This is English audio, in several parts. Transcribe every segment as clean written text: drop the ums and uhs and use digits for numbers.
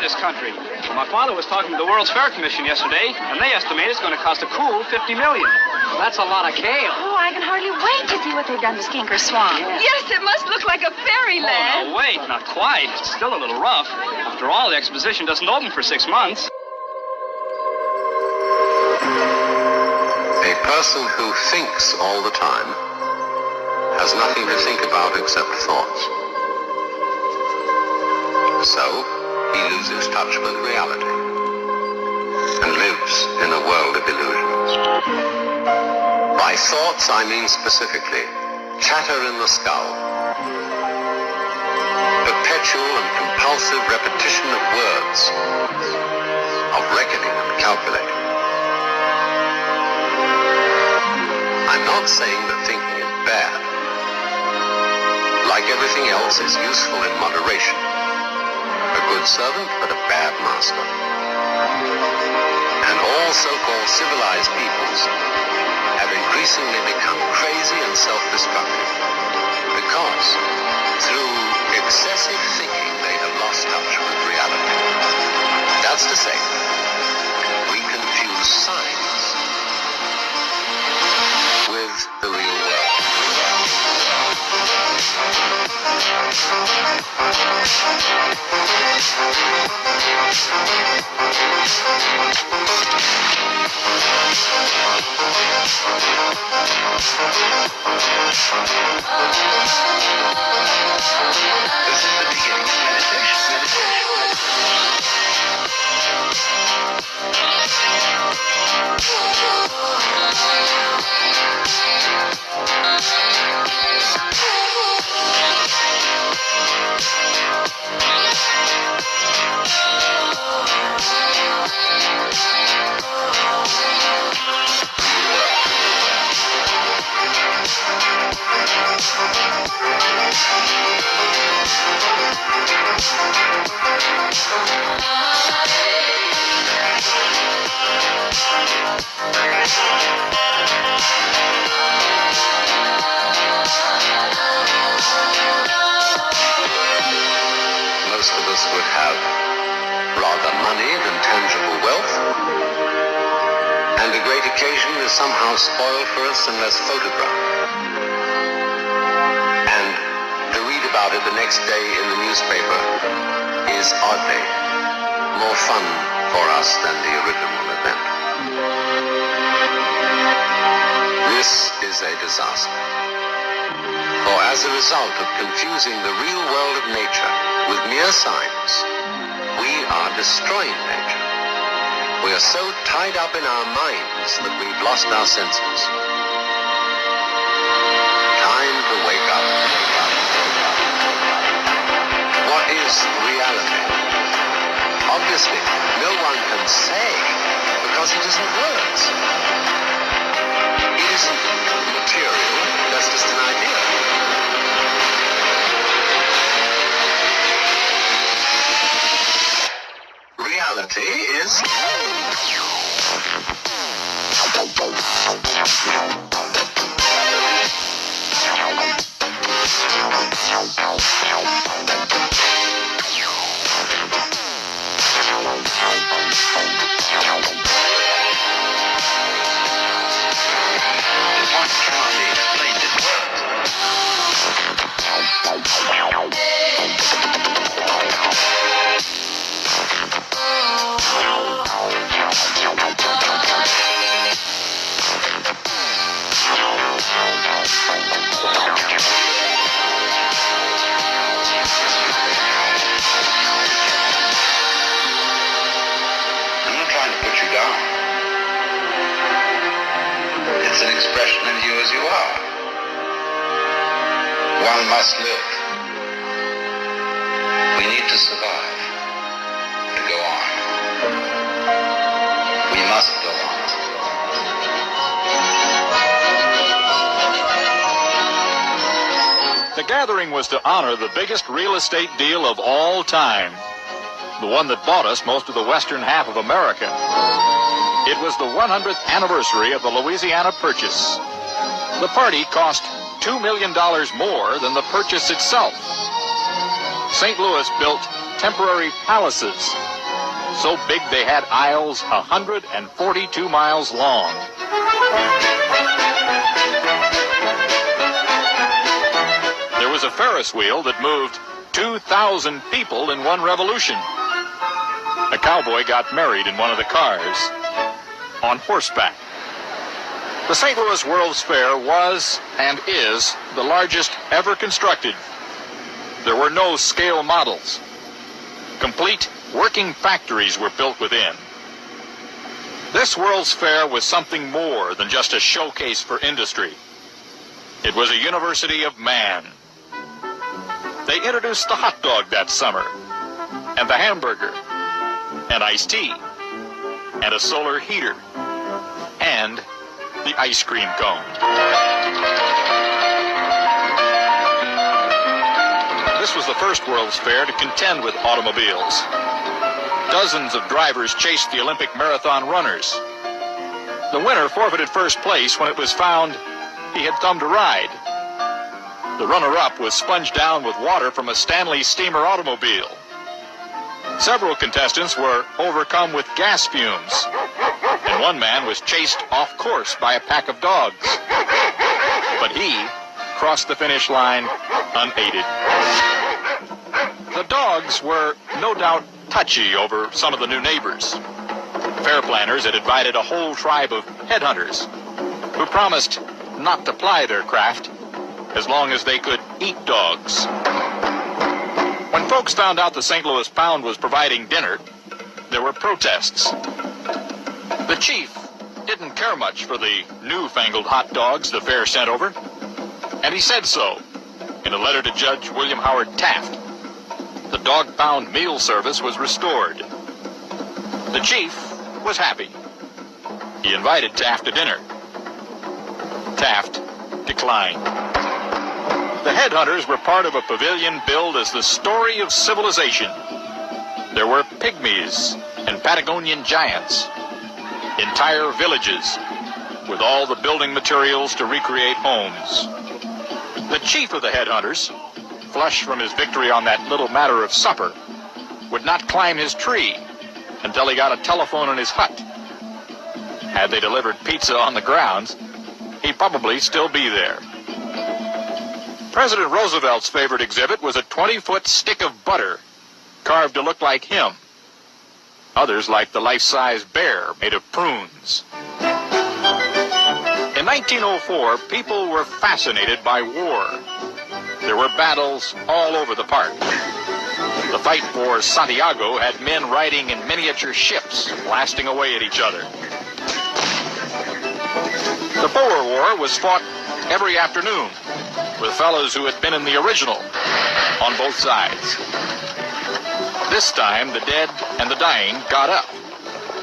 this country. My father was talking to the World's Fair Commission yesterday, and they estimate it's going to cost a cool $50 million. That's a lot of kale. Oh, I can hardly wait to see what they've done to Skinker Swamp. Yes, it must look like a fairyland. Oh, no, wait, not quite. It's still a little rough. After all, the exposition doesn't open for 6 months. A person who thinks all the time has nothing to think about except thoughts. So, he loses touch with reality and lives in a world of illusions. By thoughts, I mean specifically chatter in the skull, perpetual and compulsive repetition of words, of reckoning and calculating. I'm not saying that thinking is bad. Like everything else, it's useful in moderation. A good servant, but a bad master. And all so-called civilized peoples have increasingly become crazy and self-destructive because through excessive thinking they have lost touch with reality. That's to say, we confuse signs with the real world. This is the beginning of meditation. Most of us would have rather money than tangible wealth, and a great occasion is somehow spoiled for us unless photographed. And to read about it the next day in the newspaper is oddly more fun for us than the original event. This is a disaster. For as a result of confusing the real world of nature with mere signs, we are destroying nature. We are so tied up in our minds that we've lost our senses. Time to wake up. What is reality? Obviously, no one can say because it isn't words. It isn't material, that's just an idea. Reality is... One cannot be explained in words. I'm not trying to put you down. It's an expression of you as you are. One must live. We need to survive, to go on. We must go on. The gathering was to honor the biggest real estate deal of all time, the one that bought us most of the western half of America. It was the 100th anniversary of the Louisiana Purchase. The party cost $2 million more than the purchase itself. St. Louis built temporary palaces so big they had aisles 142 miles long. There was a Ferris wheel that moved 2,000 people in one revolution. A cowboy got married in one of the cars on horseback. The St. Louis World's Fair was and is the largest ever constructed. There were no scale models. Complete working factories were built within. This World's Fair was something more than just a showcase for industry. It was a university of man. They introduced the hot dog that summer, and the hamburger, and iced tea, and a solar heater, and the ice cream cone. This was the first World's Fair to contend with automobiles. Dozens of drivers chased the Olympic marathon runners. The winner forfeited first place when it was found he had thumbed a ride. The runner-up was sponged down with water from a Stanley steamer automobile. Several contestants were overcome with gas fumes, and one man was chased off course by a pack of dogs. But he crossed the finish line unaided. The dogs were no doubt touchy over some of the new neighbors. Fair planners had invited a whole tribe of headhunters who promised not to ply their craft as long as they could eat dogs. When folks found out the St. Louis Pound was providing dinner, there were protests. The chief didn't care much for the newfangled hot dogs the fair sent over, and he said so in a letter to Judge William Howard Taft. The dog pound meal service was restored. The chief was happy. He invited Taft to dinner. Taft declined. The headhunters were part of a pavilion billed as the story of civilization. There were pygmies and Patagonian giants, entire villages with all the building materials to recreate homes. The chief of the headhunters, flushed from his victory on that little matter of supper, would not climb his tree until he got a telephone in his hut. Had they delivered pizza on the grounds, he'd probably still be there. President Roosevelt's favorite exhibit was a 20-foot stick of butter, carved to look like him. Others liked the life-size bear made of prunes. In 1904, people were fascinated by war. There were battles all over the park. The fight for Santiago had men riding in miniature ships, blasting away at each other. The Boer War was fought every afternoon with fellows who had been in the original on both sides. This time, the dead and the dying got up,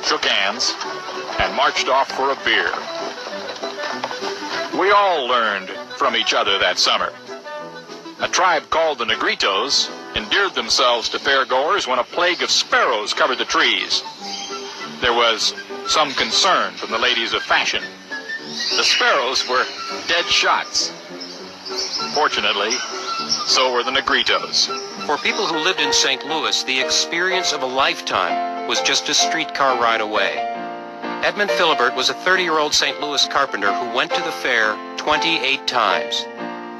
shook hands, and marched off for a beer. We all learned from each other that summer. A tribe called the Negritos endeared themselves to fairgoers when a plague of sparrows covered the trees. There was some concern from the ladies of fashion. The sparrows were dead shots. Fortunately, so were the Negritos. For people who lived in St. Louis, the experience of a lifetime was just a streetcar ride away. Edmund Philibert was a 30-year-old St. Louis carpenter who went to the fair 28 times,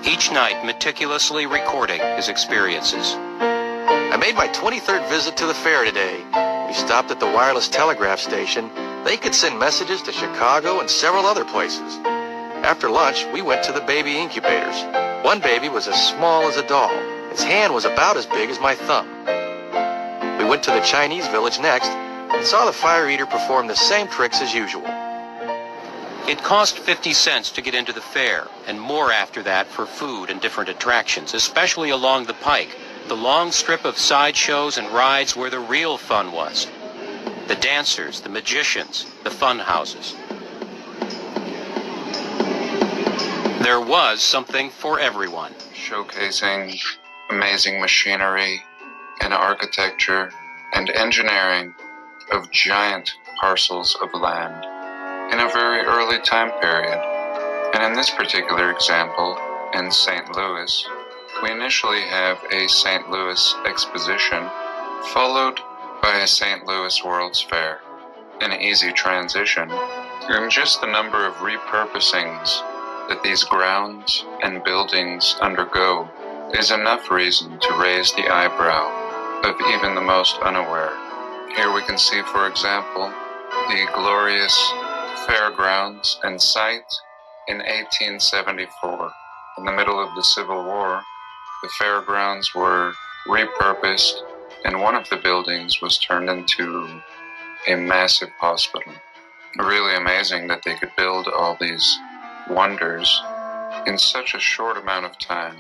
each night meticulously recording his experiences. I made my 23rd visit to the fair today. We stopped at the wireless telegraph station. They could send messages to Chicago and several other places. After lunch, we went to the baby incubators. One baby was as small as a doll. Its hand was about as big as my thumb. We went to the Chinese village next and saw the fire eater perform the same tricks as usual. It cost 50 cents to get into the fair, and more after that for food and different attractions, especially along the pike, the long strip of sideshows and rides where the real fun was. The dancers, the magicians, the fun houses. There was something for everyone. Showcasing amazing machinery and architecture and engineering of giant parcels of land in a very early time period. And in this particular example, in St. Louis, we initially have a St. Louis exposition followed by a St. Louis World's Fair, an easy transition, and just the number of repurposings that these grounds and buildings undergo is enough reason to raise the eyebrow of even the most unaware. Here we can see, for example, the glorious fairgrounds and site in 1874. In the middle of the Civil War, the fairgrounds were repurposed, and one of the buildings was turned into a massive hospital. Really amazing that they could build all these wonders in such a short amount of time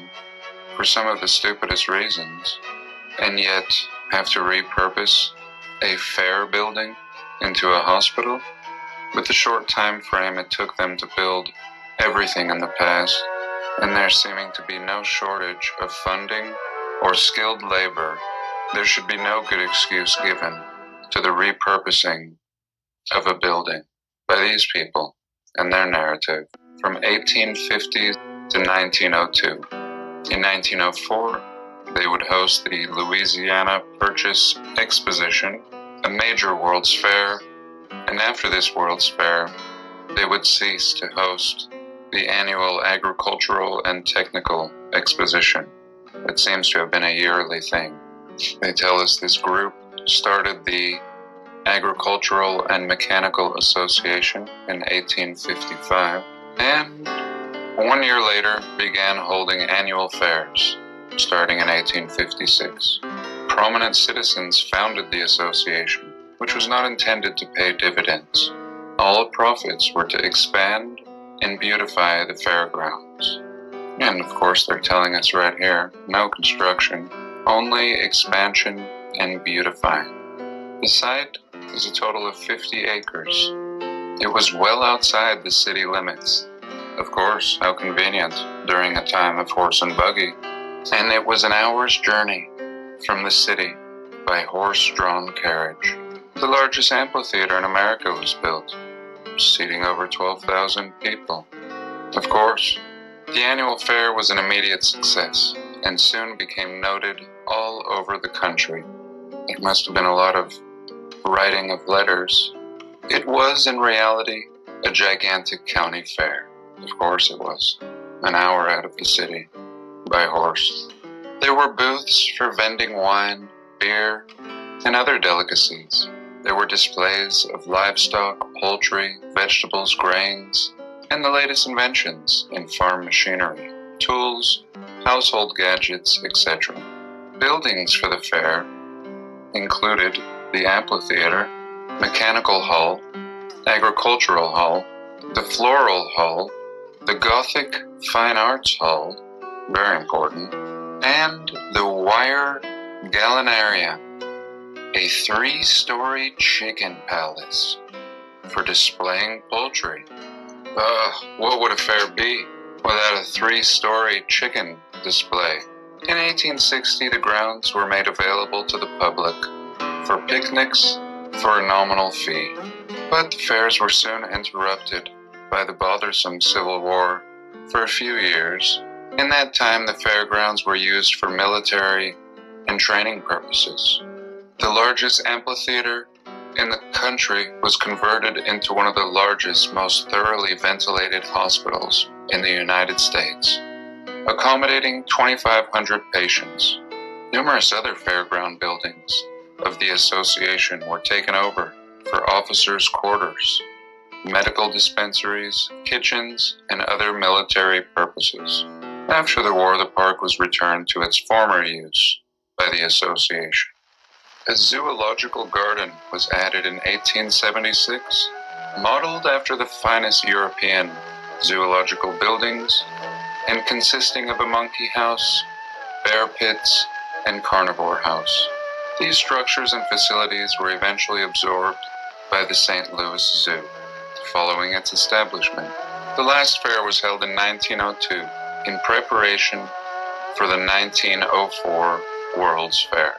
for some of the stupidest reasons, and yet have to repurpose a fair building into a hospital. With the short time frame it took them to build everything in the past, and there seeming to be no shortage of funding or skilled labor, there should be no good excuse given to the repurposing of a building by these people and their narrative from 1850 to 1902. In 1904, they would host the Louisiana Purchase Exposition, a major World's Fair, and after this World's Fair, they would cease to host the annual Agricultural and Technical Exposition. It seems to have been a yearly thing. They tell us this group started the Agricultural and Mechanical Association in 1855, and 1 year later began holding annual fairs, starting in 1856. Prominent citizens founded the association, which was not intended to pay dividends. All profits were to expand and beautify the fairgrounds. And of course they're telling us right here, no construction, only expansion and beautifying. The site is a total of 50 acres. It was well outside the city limits. Of course, how convenient during a time of horse and buggy. And it was an hour's journey from the city by horse-drawn carriage. The largest amphitheater in America was built, seating over 12,000 people. Of course, the annual fair was an immediate success and soon became noted all over the country. It must have been a lot of writing of letters. It was, in reality, a gigantic county fair. Of course it was. An hour out of the city, by horse. There were booths for vending wine, beer, and other delicacies. There were displays of livestock, poultry, vegetables, grains, and the latest inventions in farm machinery, tools, household gadgets, etc. Buildings for the fair included the amphitheater, mechanical hall, agricultural hall, the floral hall, the Gothic Fine Arts Hall, very important, and the Wire Gallinarium, a 3-story chicken palace for displaying poultry. What would a fair be without a 3-story chicken display? In 1860, the grounds were made available to the public for picnics for a nominal fee. But the fairs were soon interrupted by the bothersome Civil War for a few years. In that time, the fairgrounds were used for military and training purposes. The largest amphitheater in the country was converted into one of the largest, most thoroughly ventilated hospitals in the United States, accommodating 2,500 patients. Numerous other fairground buildings of the association were taken over for officers' quarters, medical dispensaries, kitchens, and other military purposes. After the war, the park was returned to its former use by the association. A zoological garden was added in 1876, modeled after the finest European zoological buildings and consisting of a monkey house, bear pits, and carnivore house. These structures and facilities were eventually absorbed by the St. Louis Zoo, following its establishment. The last fair was held in 1902 in preparation for the 1904 World's Fair.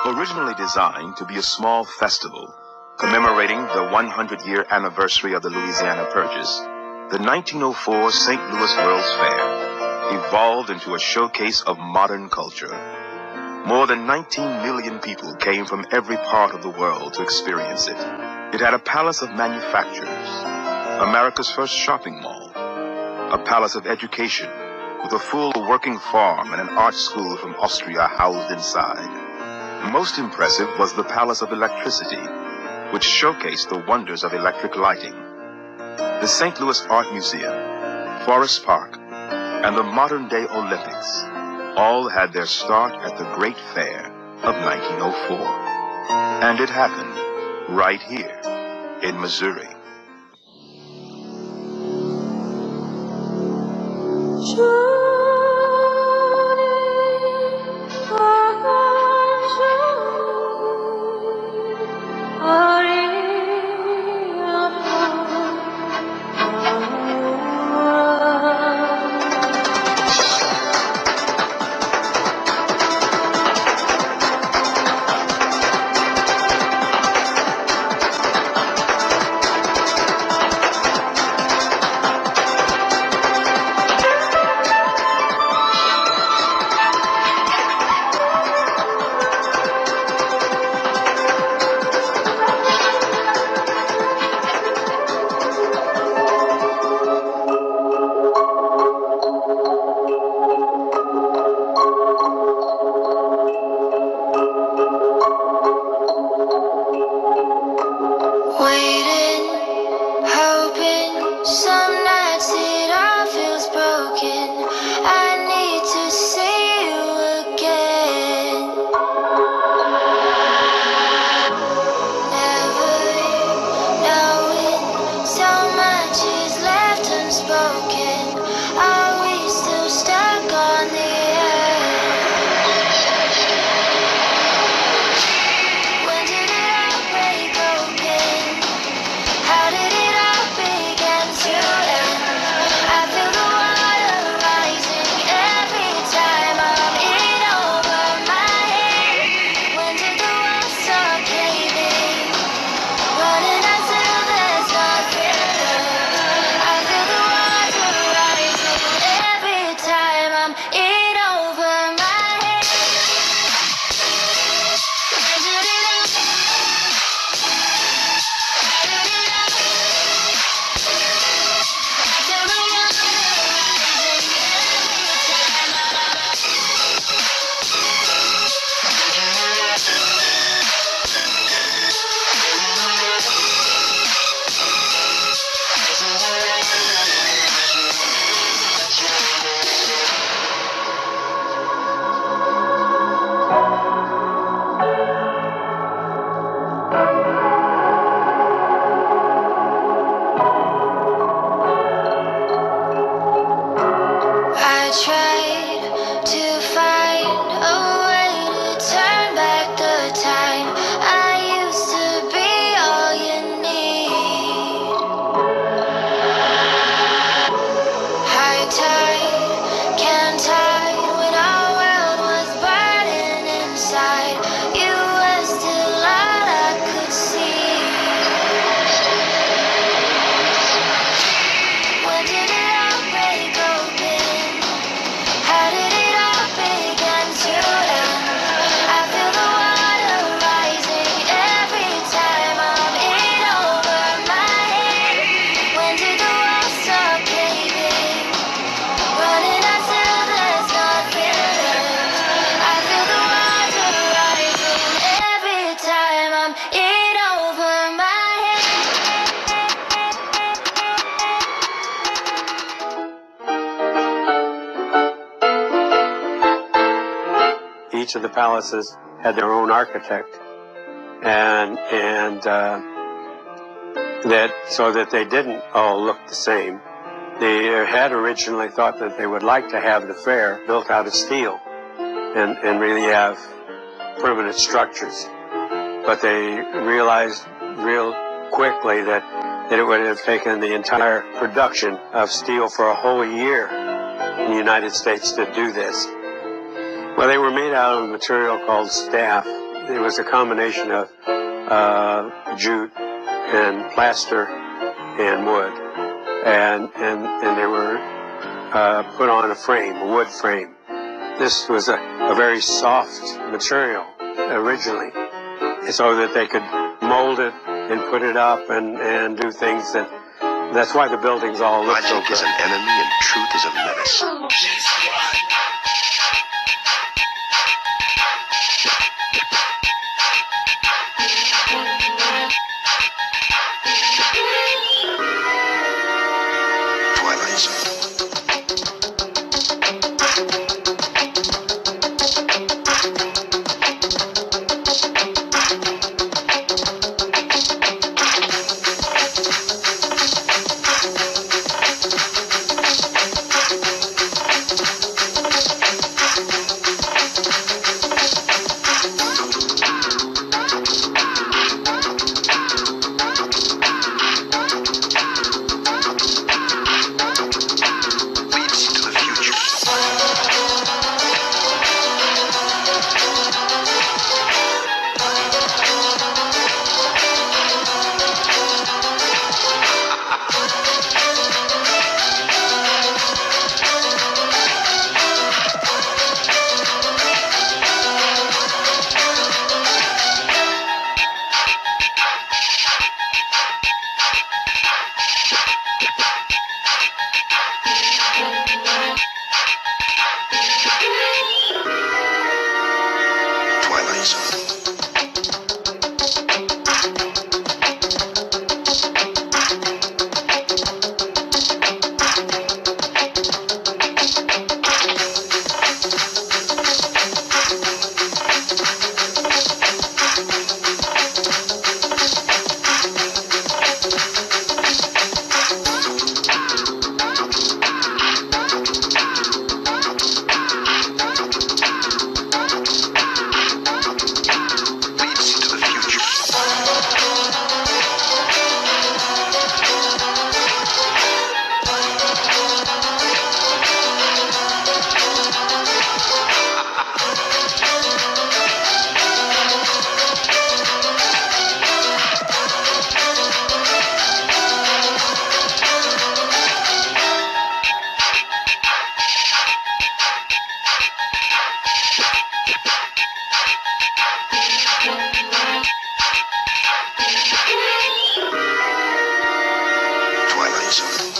Originally designed to be a small festival commemorating the 100-year anniversary of the Louisiana Purchase, the 1904 St. Louis World's Fair evolved into a showcase of modern culture. More than 19 million people came from every part of the world to experience it. It had a palace of manufacturers, America's first shopping mall, a palace of education with a full working farm and an art school from Austria housed inside. Most impressive was the Palace of Electricity, which showcased the wonders of electric lighting. The St. Louis Art Museum, Forest Park, and the modern-day Olympics all had their start at the Great Fair of 1904. And it happened right here in Missouri. Each of the palaces had their own architect, and that so that they didn't all look the same. They had originally thought that they would like to have the fair built out of steel and really have permanent structures, but they realized real quickly that it would have taken the entire production of steel for a whole year in the United States to do this. Well, they were made out of a material called staff. It was a combination of jute and plaster and wood, and they were put on a frame, a wood frame, this was a very soft material originally, so that they could mold it and put it up and do things that's why the buildings all look so Logic good. is an enemy and truth is a menace. Twilight Zone. Leads to the future. Twilight Zone. Leads to the future. Twilight Zone.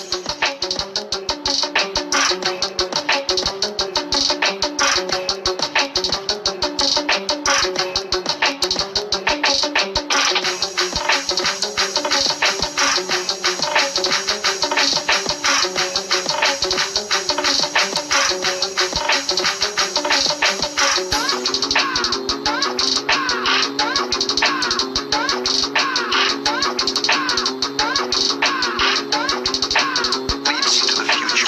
Leads to the future.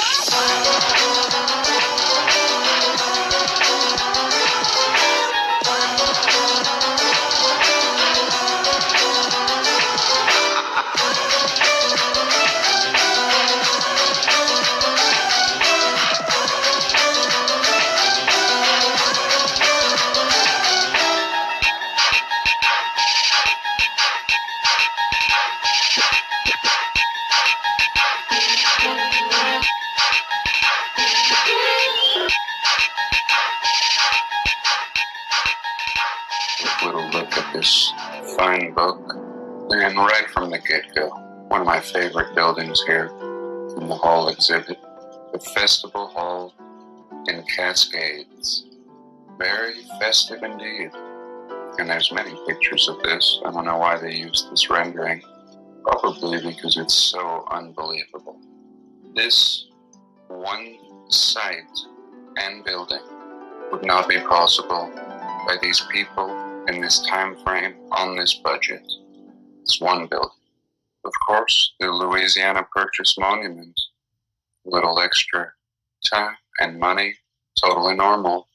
Little look at this fine book. And right from the get-go, one of my favorite buildings here in the hall exhibit, the Festival Hall in Cascades. Very festive indeed. And there's many pictures of this. I don't know why they used this rendering. Probably because it's so unbelievable. This one site and building would not be possible by these people in this time frame on this budget. It's one building. Of course, the Louisiana Purchase Monument. A little extra time and money, totally normal.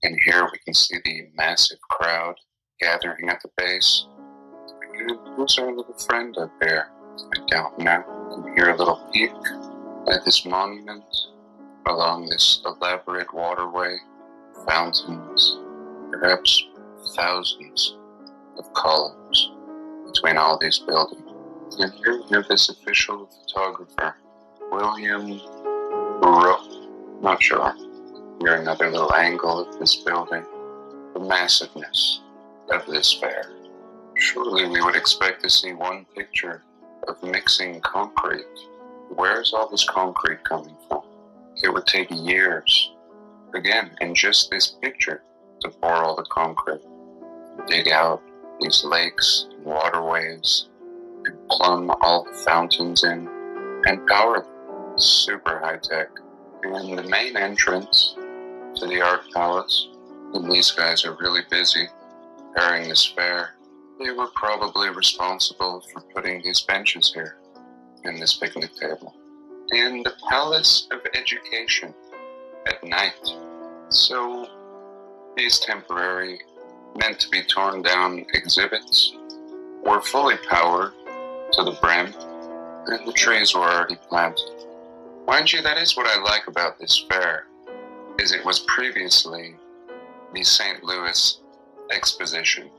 And here we can see the massive crowd gathering at the base. And who's our little friend up there? I don't know. You can hear a little peek at this monument along this elaborate waterway, fountains, perhaps thousands of columns between all these buildings. And here we have this official photographer, William Rowe, not sure. Here another little angle of this building. The massiveness of this fair. Surely we would expect to see one picture of mixing concrete. Where's all this concrete coming from? It would take years, again, in just this picture, to pour all the concrete. Dig out these lakes, waterways, and plumb all the fountains in, and power them. Super high tech. And the main entrance to the art palace, and these guys are really busy preparing this fair. They were probably responsible for putting these benches here and this picnic table. And the Palace of Education at night. So these temporary, meant to be torn down exhibits were fully powered to the brim, and the trees were already planted. Mind you, that is what I like about this fair, is it was previously the St. Louis Exposition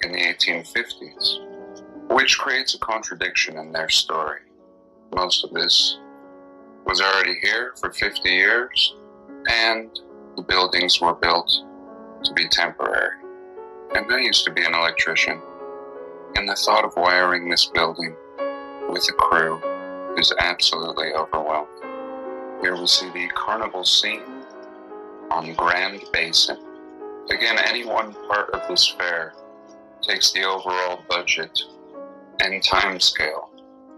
in the 1850s, which creates a contradiction in their story. Most of this was already here for 50 years, and the buildings were built to be temporary. And I used to be an electrician, and the thought of wiring this building with a crew is absolutely overwhelming. Here we see the carnival scene on Grand Basin. Again, any one part of this fair takes the overall budget and time scale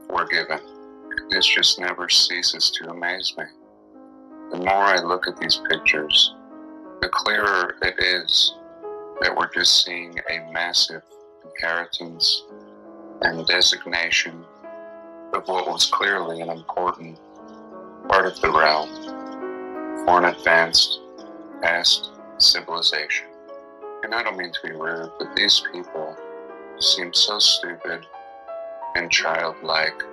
we're given. This just never ceases to amaze me. The more I look at these pictures, the clearer it is that we're just seeing a massive inheritance and designation of what was clearly an important part of the realm for an advanced past civilization. And I don't mean to be rude, but these people seem so stupid and childlike,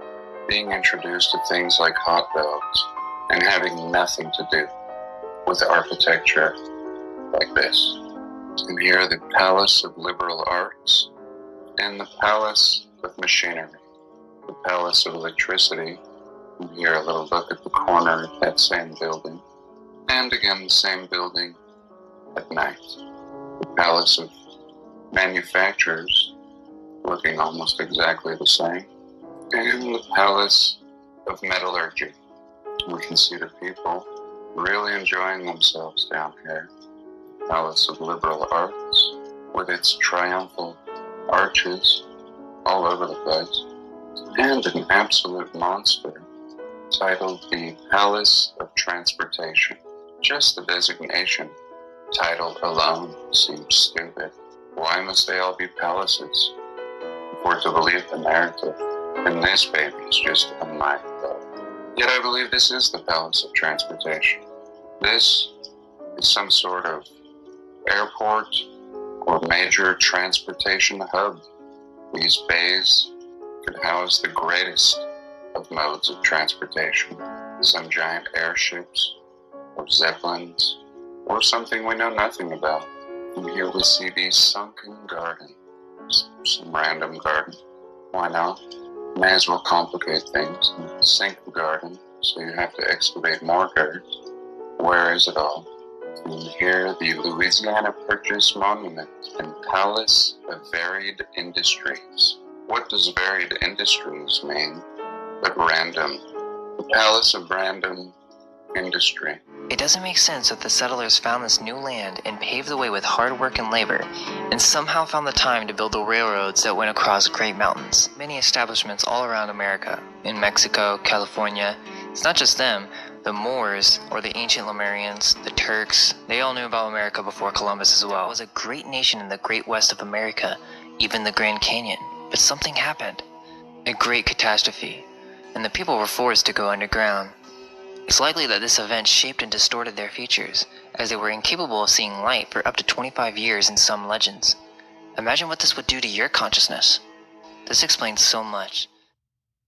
being introduced to things like hot dogs and having nothing to do with architecture like this. And here the Palace of Liberal Arts and the Palace of Machinery, the Palace of Electricity. And here a little look at the corner of that same building. And again the same building at night. The Palace of Manufacturers, looking almost exactly the same. And the Palace of Metallurgy. We can see the people really enjoying themselves down here. Palace of Liberal Arts, with its triumphal arches all over the place. And an absolute monster titled the Palace of Transportation. Just the designation title alone seems stupid. Why must they all be palaces? If we're to believe the narrative, then this baby is just a mind blow. Yet I believe this is the Palace of Transportation. This is some sort of airport or major transportation hub. These bays could house the greatest of modes of transportation. Some giant airships, or zeppelins, or something we know nothing about. And here we see the sunken garden. Some random garden. Why not? May as well complicate things and sink the garden, so you have to excavate more dirt. Where is it all? And here the Louisiana Purchase Monument and Palace of Varied Industries. What does varied industries mean but random? The Palace of Random Industry. It doesn't make sense that the settlers found this new land and paved the way with hard work and labor, and somehow found the time to build the railroads that went across great mountains. Many establishments all around America, in Mexico, California. It's not just them. The Moors, or the ancient Lemurians, the Turks, they all knew about America before Columbus as well. It was a great nation in the great west of America, even the Grand Canyon. But something happened. A great catastrophe, and the people were forced to go underground. It's likely that this event shaped and distorted their features, as they were incapable of seeing light for up to 25 years in some legends. Imagine what this would do to your consciousness. This explains so much.